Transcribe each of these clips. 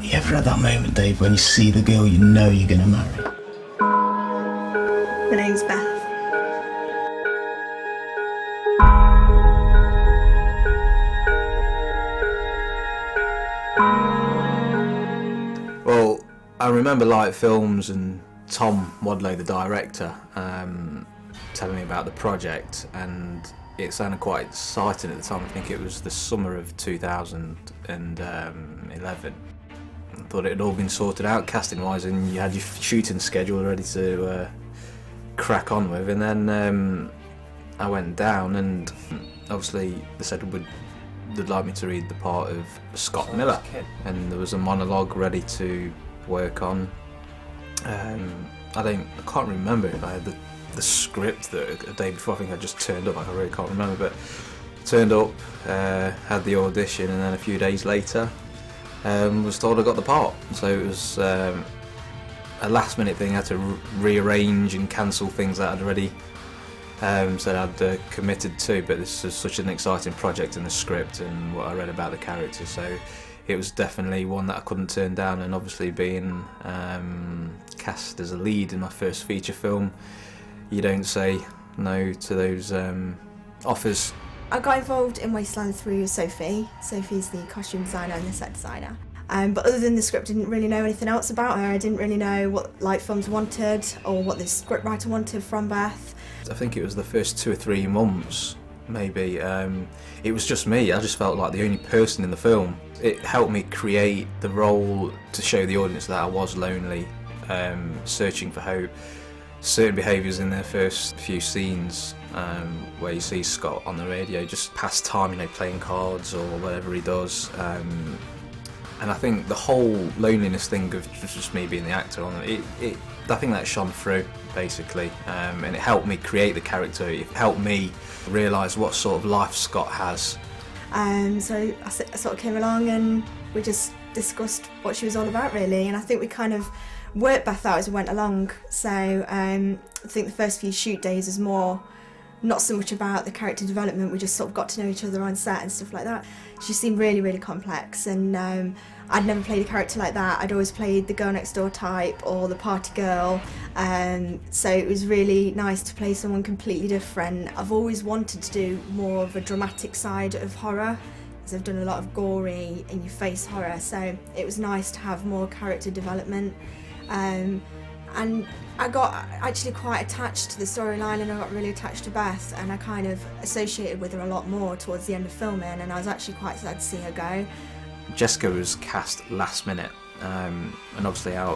You ever had that moment, Dave, when you see the girl you know you're going to marry? My name's Beth. Well, I remember Light Films and Tom Wadlow, the director, telling me about the project, and it sounded quite exciting at the time. I think it was the summer of 2011. I thought it had all been sorted out casting-wise, and you had your shooting schedule ready to crack on with. And then I went down, and obviously they said they'd like me to read the part of Scott Miller, and there was a monologue ready to work on. I can't remember if I had the script that a day before. I think I just turned up. I really can't remember, but turned up, had the audition, and then a few days later was told I got the part. So it was a last minute thing. I had to rearrange and cancel things that I'd already said I'd committed to, but this is such an exciting project in the script and what I read about the character, so it was definitely one that I couldn't turn down. And obviously being cast as a lead in my first feature film, you don't say no to those offers. I got involved in Wasteland through Sophie. Sophie's the costume designer and the set designer. But other than the script, I didn't really know anything else about her. I didn't really know what Light Films wanted or what the scriptwriter wanted from Beth. I think it was the first 2 or 3 months, maybe. It was just me. I just felt like the only person in the film. It helped me create the role to show the audience that I was lonely, searching for hope. Certain behaviours in their first few scenes, where you see Scott on the radio just pass time, playing cards or whatever he does. And I think the whole loneliness thing of just me being the actor on it, I think that shone through, basically, and it helped me create the character. It helped me realise what sort of life Scott has. So I sort of came along and we just discussed what she was all about, really, and I think we kind of worked Beth out as we went along. So I think the first few shoot days was more not so much about the character development. We just sort of got to know each other on set and stuff like that. She seemed really, really complex, and I'd never played a character like that. I'd always played the girl next door type or the party girl, so it was really nice to play someone completely different. I've always wanted to do more of a dramatic side of horror, because I've done a lot of gory, in-your-face horror, so it was nice to have more character development. And I got actually quite attached to the storyline, and I got really attached to Beth, and I kind of associated with her a lot more towards the end of filming, and I was actually quite sad to see her go. Jessica was cast last minute, and obviously I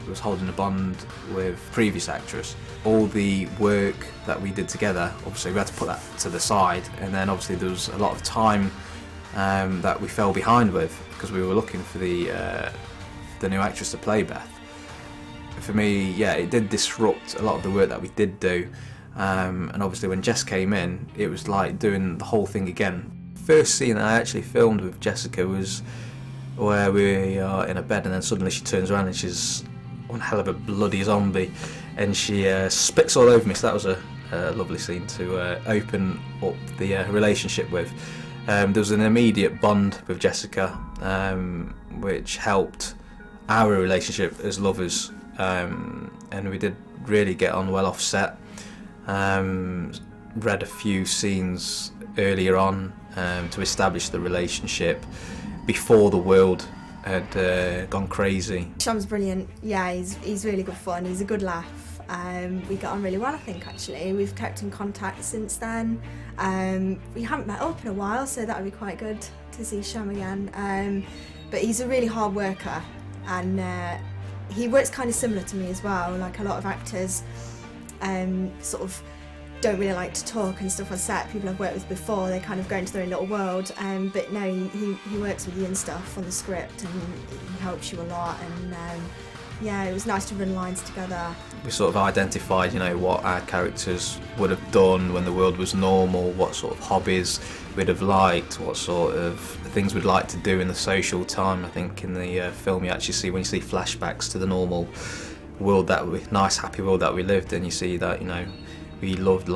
was holding a bond with previous actress. All the work that we did together, obviously we had to put that to the side, and then obviously there was a lot of time that we fell behind with, because we were looking for the new actress to play Beth. For me, yeah, it did disrupt a lot of the work that we did do, and obviously when Jess came in, it was like doing the whole thing again. First scene I actually filmed with Jessica was where we are in a bed, and then suddenly she turns around and she's one hell of a bloody zombie, and she spits all over me, so that was a lovely scene to open up the relationship with. There was an immediate bond with Jessica, which helped our relationship as lovers, and we did really get on well off set. Read a few scenes earlier on to establish the relationship before the world had gone crazy. Sham's brilliant. Yeah, he's really good fun. He's a good laugh. We got on really well, I think, actually. We've kept in contact since then. We haven't met up in a while, so that would be quite good to see Sham again. But he's a really hard worker, and he works kind of similar to me as well. Like a lot of actors sort of don't really like to talk and stuff on set. People I've worked with before, they kind of go into their own little world, but no, he works with you and stuff on the script, and he helps you a lot, and yeah, it was nice to run lines together. We sort of identified, what our characters would have done when the world was normal, what sort of hobbies we'd have liked, what sort of things we'd like to do in the social time. I think in the film you actually see, when you see flashbacks to the normal world, nice happy world that we lived in, you see that, we loved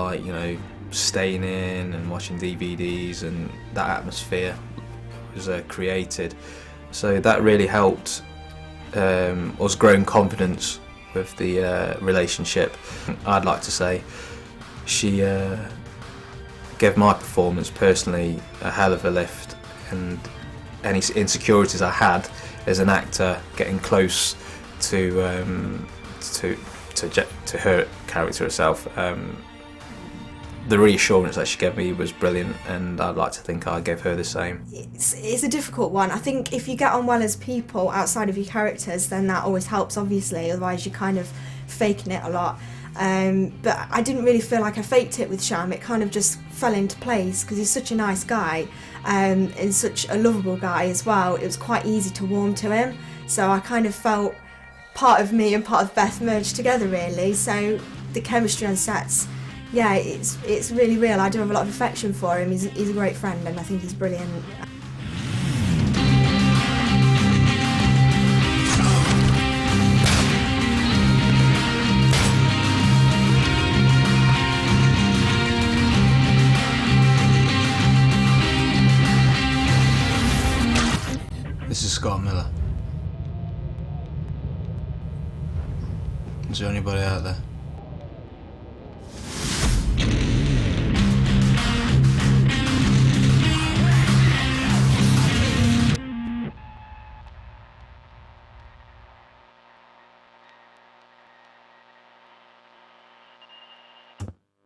staying in and watching DVDs, and that atmosphere was created. So that really helped us grow in confidence with the relationship. I'd like to say she gave my performance personally a hell of a lift, and any insecurities I had as an actor getting close to her character herself, the reassurance that she gave me was brilliant, and I'd like to think I gave her the same. It's a difficult one. I think if you get on well as people outside of your characters, then that always helps, obviously, otherwise you're kind of faking it a lot. But I didn't really feel like I faked it with Sham. It kind of just fell into place because he's such a nice guy, and such a lovable guy as well. It was quite easy to warm to him, so I kind of felt part of me and part of Beth merged together, really. So the chemistry on sets, yeah, it's really real. I do have a lot of affection for him. He's a great friend, and I think he's brilliant. This is Scott Miller. Is there anybody out there?